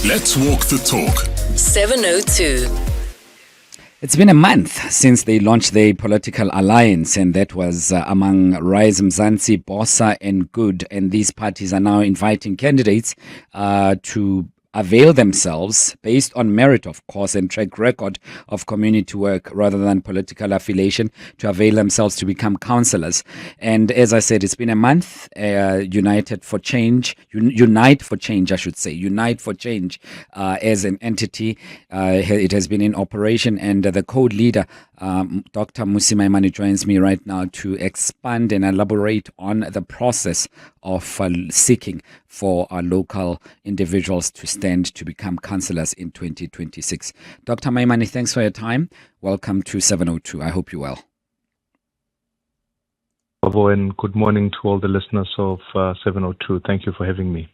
Let's walk the talk. 702. It's been a month since they launched their political alliance, and that was among Rise Mzansi, Bossa and Good. And these parties are now inviting candidates to avail themselves, based on merit, of course, and track record of community work rather than political affiliation, to avail themselves to become councillors. And as I said, it's been a month. Unite for Change, I should say, Unite for Change as an entity. It has been in operation, and the co-leader, Dr Mmusi Maimane, joins me right now to expand and elaborate on the process of seeking for local individuals to stand to become councillors in 2026. Dr. Maimane, thanks for your time. Welcome to 702. I hope you're well. And good morning to all the listeners of 702. Thank you for having me.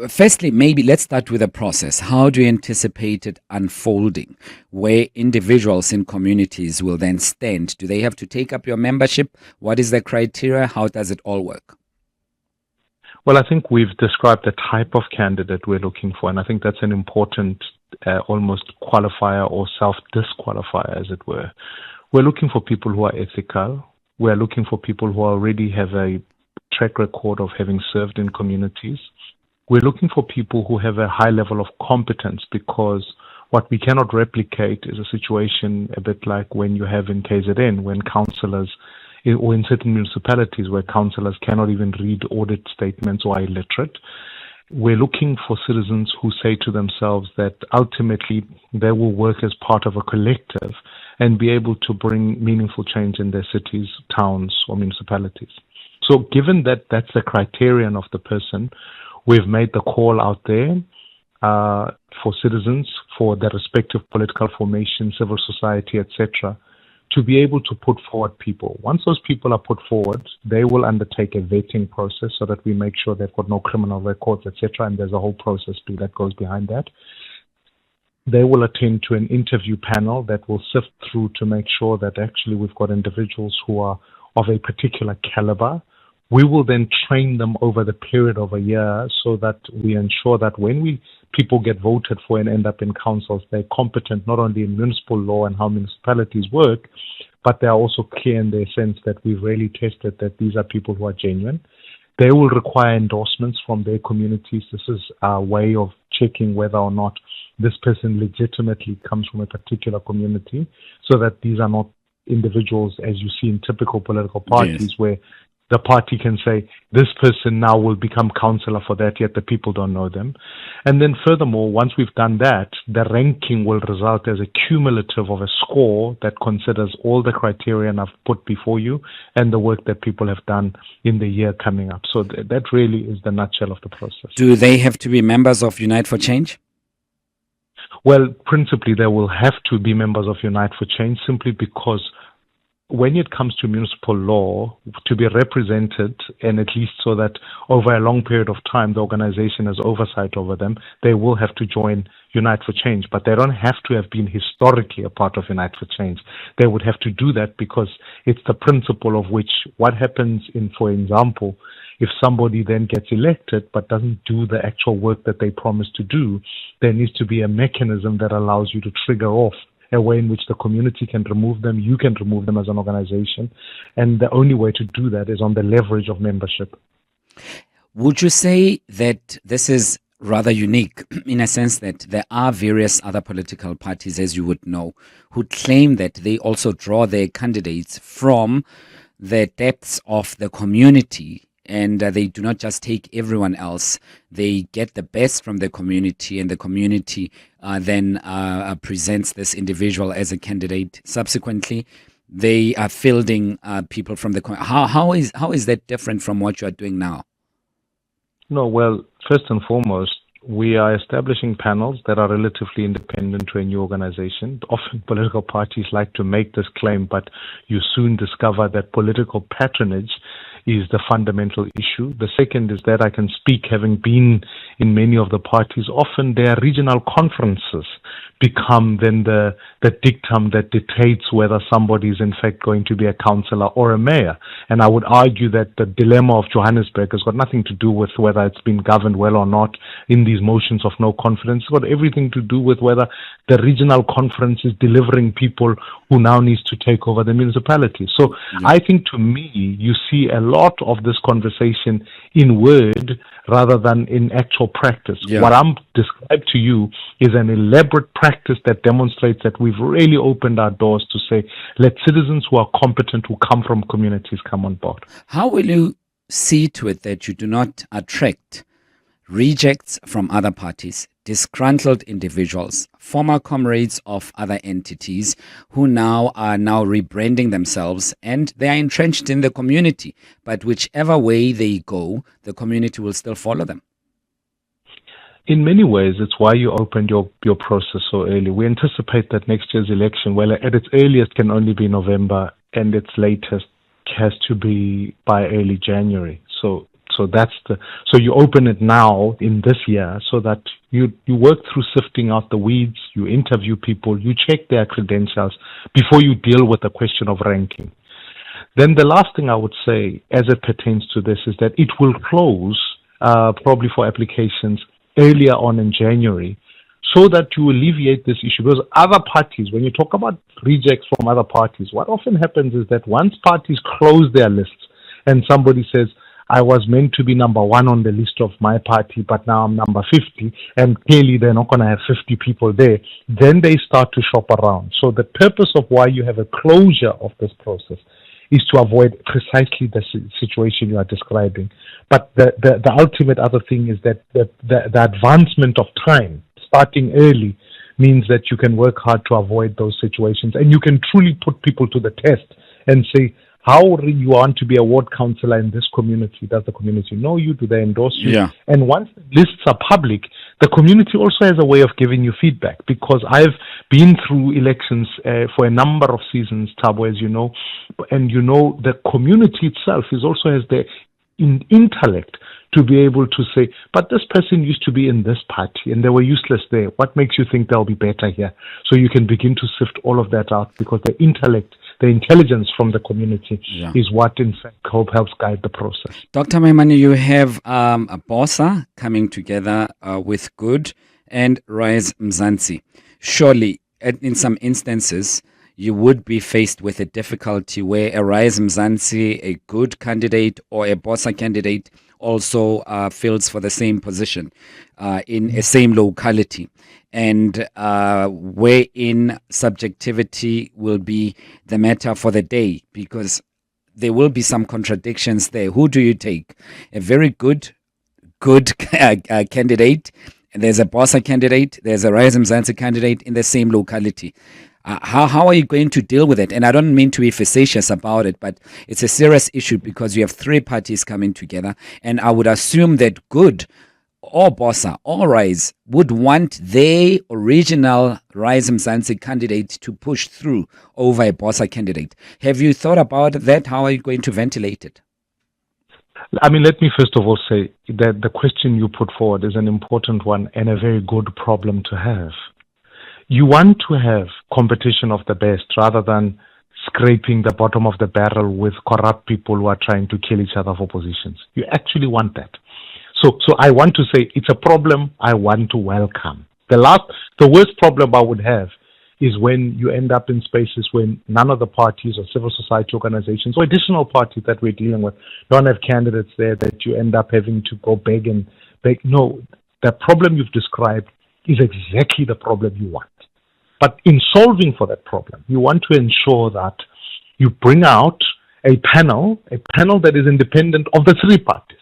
Firstly, maybe let's start with the process. How do you anticipate it unfolding, where individuals in communities will then stand? Do they have to take up your membership? What is the criteria? How does it all work? Well, I think we've described the type of candidate we're looking for, and I think that's an important almost qualifier or self-disqualifier, as it were. We're looking for people who are ethical. We're looking for people who already have a track record of having served in communities. We're looking for people who have a high level of competence, because what we cannot replicate is a situation a bit like when you have in KZN, when councillors, or in certain municipalities where councillors cannot even read audit statements or are illiterate. We're looking for citizens who say to themselves that ultimately they will work as part of a collective and be able to bring meaningful change in their cities, towns, or municipalities. So given that that's the criterion of the person, we've made the call out there for citizens, for their respective political formation, civil society, etc., to be able to put forward people. Once those people are put forward, they will undertake a vetting process so that we make sure they've got no criminal records, etc., and there's a whole process that goes behind that. They will attend to an interview panel that will sift through to make sure that actually we've got individuals who are of a particular caliber. We will then train them over the period of a year so that we ensure that when people get voted for and end up in councils, they're competent not only in municipal law and how municipalities work, but they're also clear in their sense that we've really tested that these are people who are genuine. They will require endorsements from their communities. This is our way of checking whether or not this person legitimately comes from a particular community, so that these are not individuals, as you see in typical political parties, yes, where the party can say, this person now will become councillor for that, yet the people don't know them. And then furthermore, once we've done that, the ranking will result as a cumulative of a score that considers all the criteria I've put before you and the work that people have done in the year coming up. So that really is the nutshell of the process. Do they have to be members of Unite for Change? Well, principally, they will have to be members of Unite for Change, simply because when it comes to municipal law, to be represented, and at least so that over a long period of time the organization has oversight over them, they will have to join Unite for Change. But they don't have to have been historically a part of Unite for Change. They would have to do that because it's the principle of which what happens in, for example, if somebody then gets elected but doesn't do the actual work that they promised to do, there needs to be a mechanism that allows you to trigger off a way in which the community can remove them, you can remove them as an organization, and the only way to do that is on the leverage of membership. Would you say that this is rather unique in a sense that there are various other political parties, as you would know, who claim that they also draw their candidates from the depths of the community, and they do not just take everyone else. They get the best from the community, and the community then presents this individual as a candidate. Subsequently, they are fielding people from the community. How is that different from what you are doing now? No, well, first and foremost, we are establishing panels that are relatively independent to a new organization. Often political parties like to make this claim, but you soon discover that political patronage is the fundamental issue. The second is that I can speak, having been in many of the parties, often their regional conferences become then the dictum that dictates whether somebody is in fact going to be a councillor or a mayor. And I would argue that the dilemma of Johannesburg has got nothing to do with whether it's been governed well or not in these motions of no confidence. It's got everything to do with whether the regional conference is delivering people who now needs to take over the municipality. So I think, to me, you see a lot of this conversation in word rather than in actual practice. What I'm described to you is an elaborate practice that demonstrates that we've really opened our doors to say, let citizens who are competent, who come from communities, come on board. How will you see to it that you do not attract rejects from other parties, disgruntled individuals, former comrades of other entities who are now rebranding themselves, and they are entrenched in the community, but whichever way they go, the community will still follow them? In many ways, it's why you opened your process so early. We anticipate that next year's election, well, at its earliest can only be November, and its latest has to be by early January. So you open it now in this year so that you work through sifting out the weeds, you interview people, you check their credentials before you deal with the question of ranking. Then the last thing I would say as it pertains to this is that it will close probably for applications earlier on in January, so that you alleviate this issue. Because other parties, when you talk about rejects from other parties, what often happens is that once parties close their lists and somebody says, I was meant to be number 1 on the list of my party, but now I'm number 50, and clearly they're not going to have 50 people there, then they start to shop around. So the purpose of why you have a closure of this process is to avoid precisely the situation you are describing. But the ultimate other thing is that the advancement of time, starting early, means that you can work hard to avoid those situations, and you can truly put people to the test and say, how you want to be a ward councillor in this community? Does the community know you? Do they endorse you? Yeah. And once the lists are public, the community also has a way of giving you feedback, because I've been through elections for a number of seasons, Thabo, as you know, and you know the community itself also has the intellect to be able to say, but this person used to be in this party and they were useless there. What makes you think they'll be better here? So you can begin to sift all of that out, because the intellect, the intelligence from the community is what in fact helps guide the process. Dr. Maimane, you have a BOSA coming together with Good and Rise Mzansi. Surely, in some instances, you would be faced with a difficulty where a Rise Mzansi, a Good candidate, or a BOSA candidate also fills for the same position in a same locality, and wherein subjectivity will be the matter for the day, because there will be some contradictions there. Who do you take? A very good candidate, and there's a BOSA candidate, there's a Rise Mzansi candidate in the same locality. How are you going to deal with it? And I don't mean to be facetious about it, but it's a serious issue because you have 3 parties coming together. And I would assume that Good or BOSA or Rise would want their original Rise Mzansi candidate to push through over a BOSA candidate. Have you thought about that? How are you going to ventilate it? I mean, let me first of all say that the question you put forward is an important one and a very good problem to have. You want to have competition of the best rather than scraping the bottom of the barrel with corrupt people who are trying to kill each other for positions. You actually want that. So I want to say it's a problem I want to welcome. The worst problem I would have is when you end up in spaces when none of the parties or civil society organizations or additional parties that we're dealing with don't have candidates there, that you end up having to go beg. No, the problem you've described is exactly the problem you want. But in solving for that problem, you want to ensure that you bring out a panel that is independent of the 3 parties,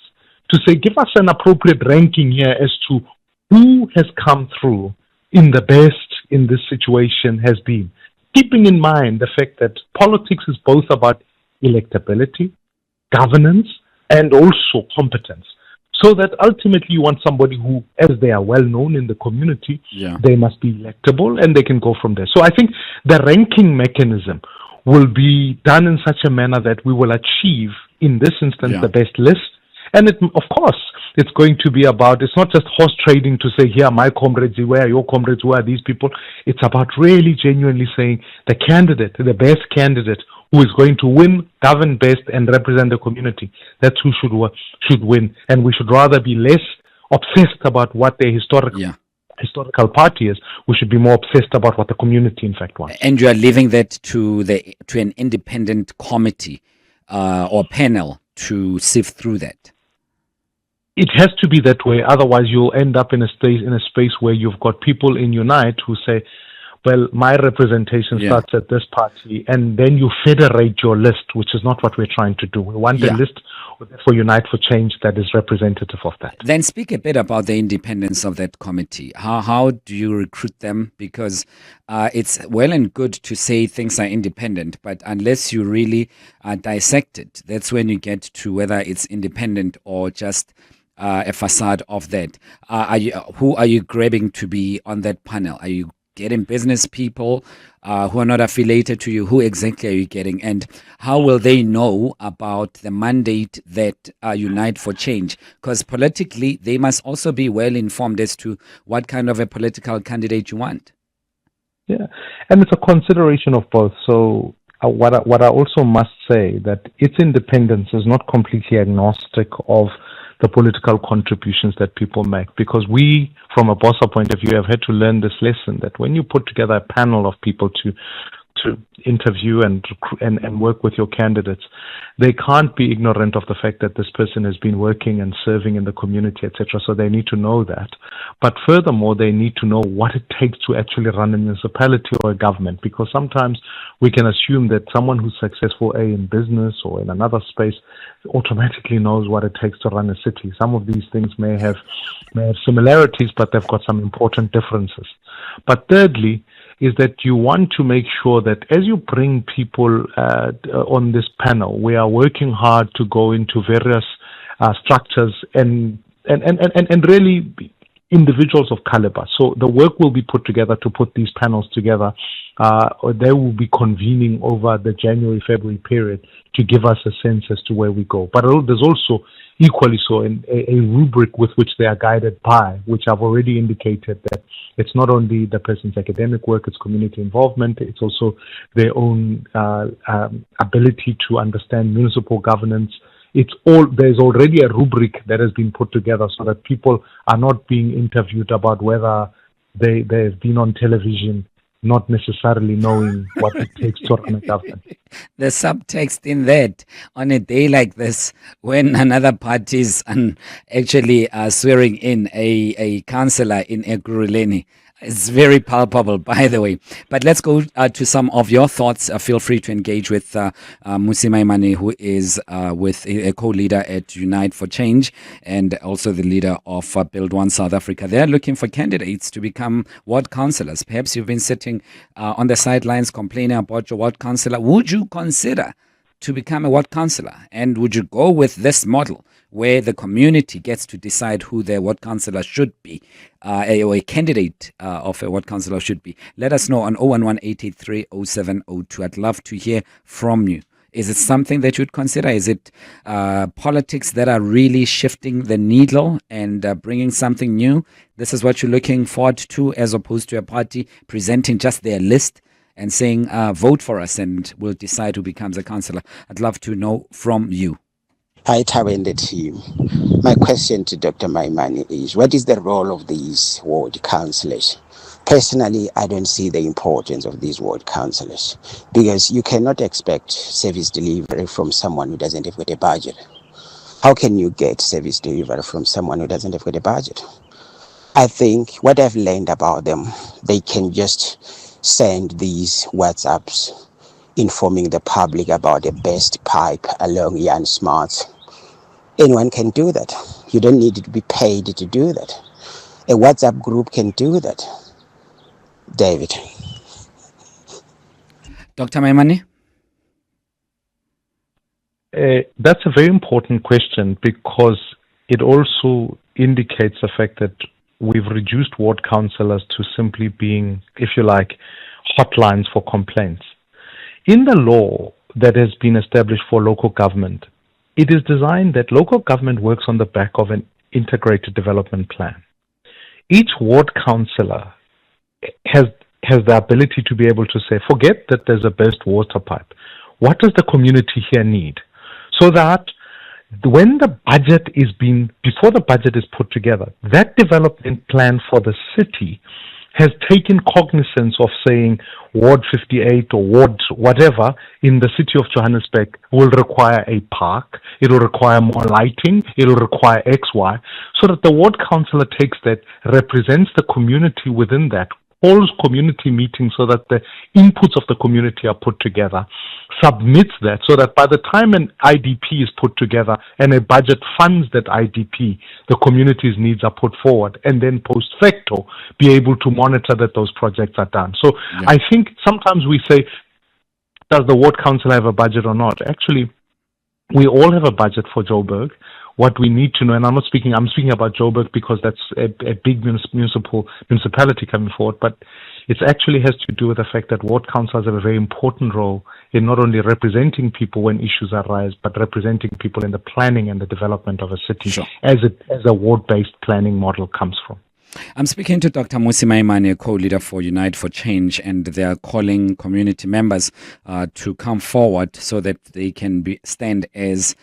to say, give us an appropriate ranking here as to who has come through in the best in this situation has been, keeping in mind the fact that politics is both about electability, governance, and also competence. So that ultimately you want somebody who, as they are well known in the community, they must be electable and they can go from there. So I think the ranking mechanism will be done in such a manner that we will achieve in this instance, Yeah. the best list. And of course, it's going to be about, it's not just horse trading to say, here are my comrades, where are your comrades, who are these people? It's about really genuinely saying the candidate, the best candidate who is going to win, govern best, and represent the community. That's who should win. And we should rather be less obsessed about what their historical party is. We should be more obsessed about what the community in fact wants. And you are leaving that to an independent committee or panel to sift through that. It has to be that way. Otherwise, you'll end up in a space where you've got people in Unite who say, well, my representation starts at this party, and then you federate your list, which is not what we're trying to do. We want a list for Unite for Change that is representative of that. Then speak a bit about the independence of that committee. How do you recruit them? Because it's well and good to say things are independent, but unless you really dissect it, that's when you get to whether it's independent or just a facade of that. Who are you grabbing to be on that panel? Are you getting business people who are not affiliated to you? Who exactly are you getting? And how will they know about the mandate that Unite for Change? Because politically, they must also be well informed as to what kind of a political candidate you want. Yeah, and it's a consideration of both. So what I also must say that its independence is not completely agnostic of the political contributions that people make, because we, from a BOSA point of view, have had to learn this lesson that when you put together a panel of people to interview and work with your candidates, they can't be ignorant of the fact that this person has been working and serving in the community, etc. So they need to know that. But furthermore, they need to know what it takes to actually run a municipality or a government, because sometimes we can assume that someone who's successful, in business or in another space, automatically knows what it takes to run a city. Some of these things may have similarities, but they've got some important differences. But thirdly, is that you want to make sure that as you bring people on this panel, we are working hard to go into various structures and really individuals of caliber. So the work will be put together to put these panels together. Or they will be convening over the January-February period to give us a sense as to where we go. But there's also equally so a rubric with which they are guided by, which I've already indicated that it's not only the person's academic work, it's community involvement, it's also their own ability to understand municipal governance. There's already a rubric that has been put together so that people are not being interviewed about whether they've been on television, not necessarily knowing what it takes to run a government. The subtext in that, on a day like this, when another party is actually swearing in a councillor in Ekurhuleni, it's very palpable, by the way. But let's go to some of your thoughts. Feel free to engage with Mmusi Maimane, who is with a co-leader at Unite for Change and also the leader of Build One South Africa. They're looking for candidates to become ward councillors. Perhaps you've been sitting on the sidelines complaining about your ward councillor. Would you consider to become a ward councillor? And would you go with this model where the community gets to decide who their ward councillor should be, or a candidate of a ward councillor should be? Let us know on 011-883-0702. I'd love to hear from you. Is it something that you'd consider? Is it politics that are really shifting the needle and bringing something new? This is what you're looking forward to, as opposed to a party presenting just their list and saying, vote for us and we'll decide who becomes a councillor. I'd love to know from you. Hi, Thabo and the team. My question to Dr. Maimane is, what is the role of these ward councillors? Personally, I don't see the importance of these ward councillors, because you cannot expect service delivery from someone who doesn't have got a budget. How can you get service delivery from someone who doesn't have got a budget? I think what I've learned about them, they can just send these WhatsApps informing the public about the best pipe along Jan Smart. Anyone can do that. You don't need to be paid to do that. A WhatsApp group can do that. David. Dr. Maimane? That's a very important question, because it also indicates the fact that we've reduced ward councillors to simply being, if you like, hotlines for complaints. In the law that has been established for local government, it is designed that local government works on the back of an integrated development plan. Each ward councillor has the ability to be able to say, forget that there's a burst water pipe. What does the community here need? So that when the budget is before the budget is put together, that development plan for the city has taken cognizance of saying Ward 58 or Ward whatever in the city of Johannesburg will require a park, it will require more lighting, it will require X, Y, so that the ward councillor takes that, represents the community within that, holds community meetings so that the inputs of the community are put together, submits that so that by the time an IDP is put together and a budget funds that IDP, the community's needs are put forward, and then post facto be able to monitor that those projects are done. So yeah. I think sometimes we say, does the ward council have a budget or not? Actually, we all have a budget for Joburg. What we need to know, and I'm speaking about Joburg because that's a big municipality coming forward, but it actually has to do with the fact that ward councils have a very important role in not only representing people when issues arise, but representing people in the planning and the development of a city, sure, as a ward-based planning model comes from. I'm speaking to Dr Mmusi Maimane, co-leader for Unite for Change, and they are calling community members to come forward so that they can stand as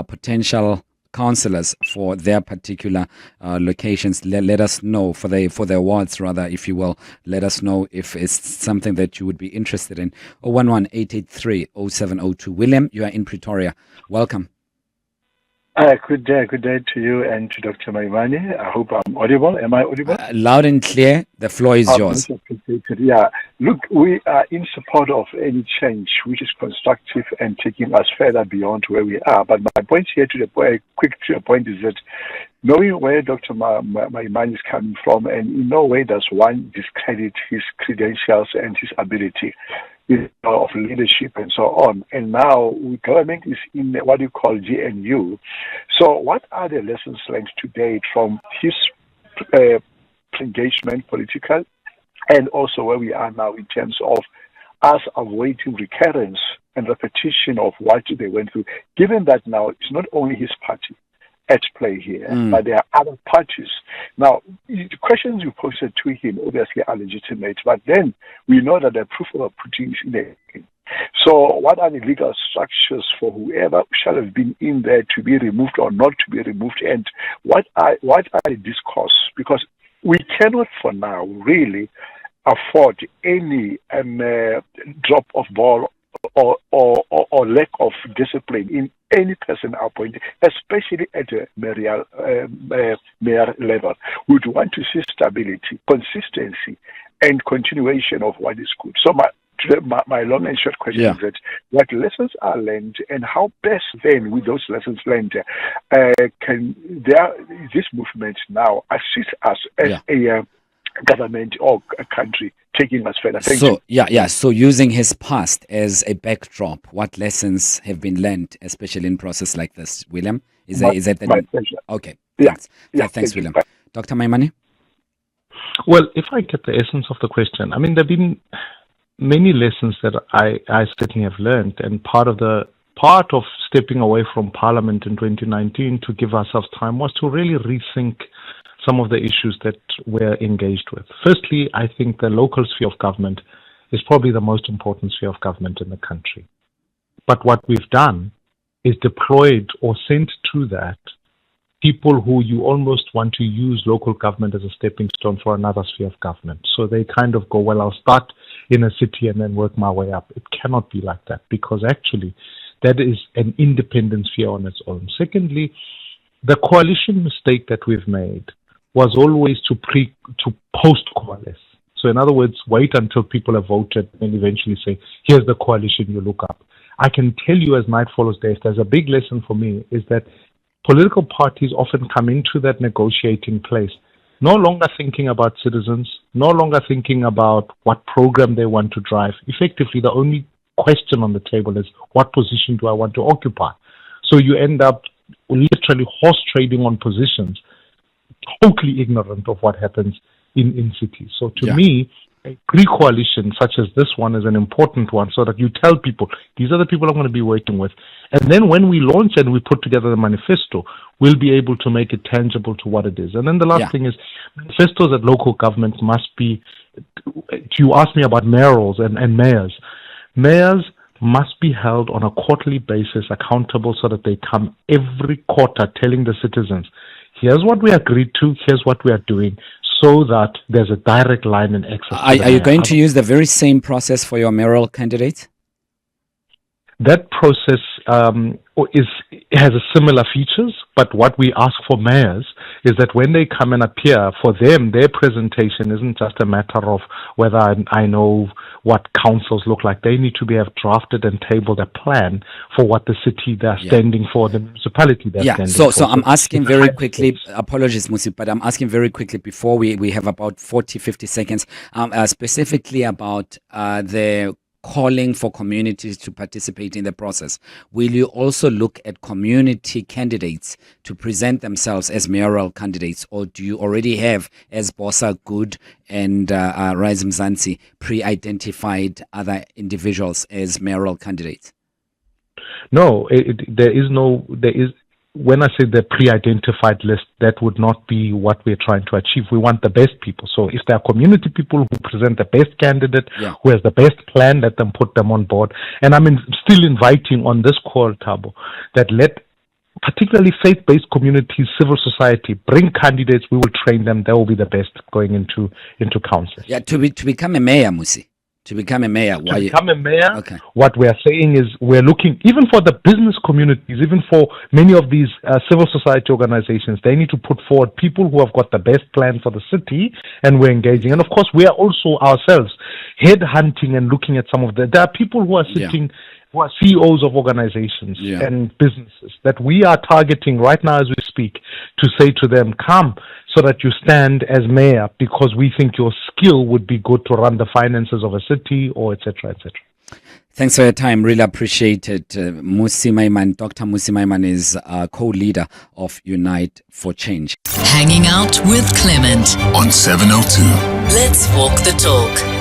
potential councillors for their particular locations. Let us know for their wards, rather, if you will. Let us know if it's something that you would be interested in. 011-883-0702. William, you are in Pretoria. Welcome. Good day to you and to Dr. Maimane. I hope I'm audible. Am I audible? Loud and clear. The floor is yours. Yeah. Look, we are in support of any change which is constructive and taking us further beyond where we are. But my point here to the point is that knowing where Dr. Maimane is coming from, and in no way does one discredit his credentials and his ability of leadership and so on. And now government is in what you call GNU. So what are the lessons learned to date from his engagement, political, and also where we are now in terms of us avoiding recurrence and repetition of what they went through, given that now it's not only his party at play here, but there are other parties. Now, the questions you posed to him obviously are legitimate, but then we know that the proof of putting is in there. So what are the legal structures for whoever shall have been in there to be removed or not to be removed, and what are the discourse? Because we cannot for now really afford any drop of ball or lack of discipline in any person appointed, especially at the mayor level. We would want to see stability, consistency, and continuation of what is good. So my long and short question is that what lessons are learned, and how best then with those lessons learned can this movement now assist us as a government or a country taking us further. Thank you. So using his past as a backdrop, what lessons have been learned, especially in process like this, William? Is that my pleasure. Okay. Thanks. Thanks, William. Dr. Maimane? Well, if I get the essence of the question, I mean, there have been many lessons that I certainly have learned, and part of stepping away from Parliament in 2019 to give ourselves time was to really rethink some of the issues that we're engaged with. Firstly, I think the local sphere of government is probably the most important sphere of government in the country. But what we've done is deployed or sent to that people who you almost want to use local government as a stepping stone for another sphere of government. So they kind of go, well, I'll start in a city and then work my way up. It cannot be like that, because actually that is an independent sphere on its own. Secondly, the coalition mistake that we've made was always to post-coalesce. So in other words, wait until people have voted and eventually say, here's the coalition you look up. I can tell you as night follows day, if there's a big lesson for me, is that political parties often come into that negotiating place no longer thinking about citizens, no longer thinking about what program they want to drive. Effectively, the only question on the table is, what position do I want to occupy? So you end up literally horse trading on positions, totally ignorant of what happens in cities. So to me, a pre-coalition such as this one is an important one, so that you tell people, these are the people I'm going to be working with. And then when we launch and we put together the manifesto, we'll be able to make it tangible to what it is. And then the last thing is, manifestos at local government must be, you asked me about mayorals and mayors. Mayors must be held on a quarterly basis accountable, so that they come every quarter telling the citizens, here's what we agreed to, here's what we are doing, so that there's a direct line in access. Are you going to use the very same process for your mayoral candidates? That process has a similar features, but what we ask for mayors is that when they come and appear, for them, their presentation isn't just a matter of whether I know what councils look like. They need to have drafted and tabled a plan for what the city they're standing for, the municipality they're standing for. So I'm asking very quickly, apologies, Mmusi, but I'm asking very quickly before we have about 40, 50 seconds, specifically about the calling for communities to participate in the process. Will you also look at community candidates to present themselves as mayoral candidates, or do you already have, as Bosa, Good, and Rise Mzansi, pre-identified other individuals as mayoral candidates? No, there is. When I say the pre-identified list, that would not be what we're trying to achieve. We want the best people. So if there are community people who present the best candidate, who has the best plan, let them put them on board. And I'm still inviting on this call, Thabo, that let particularly faith-based communities, civil society, bring candidates. We will train them. They will be the best going into council. Yeah, to become a mayor, Mmusi. To become a mayor. What we are saying is we're looking, even for the business communities, even for many of these civil society organizations, they need to put forward people who have got the best plan for the city, and we're engaging. And of course, we are also ourselves headhunting and looking at some of there are people who are sitting, who are CEOs of organizations and businesses that we are targeting right now as we speak, to say to them, come, so that you stand as mayor, because we think your skill would be good to run the finances of a city, or etc., etc. Thanks for your time. Really appreciate it. Mmusi Maimane, Dr. Mmusi Maimane is co-leader of Unite for Change. Hanging out with Clement on 702. Let's walk the talk.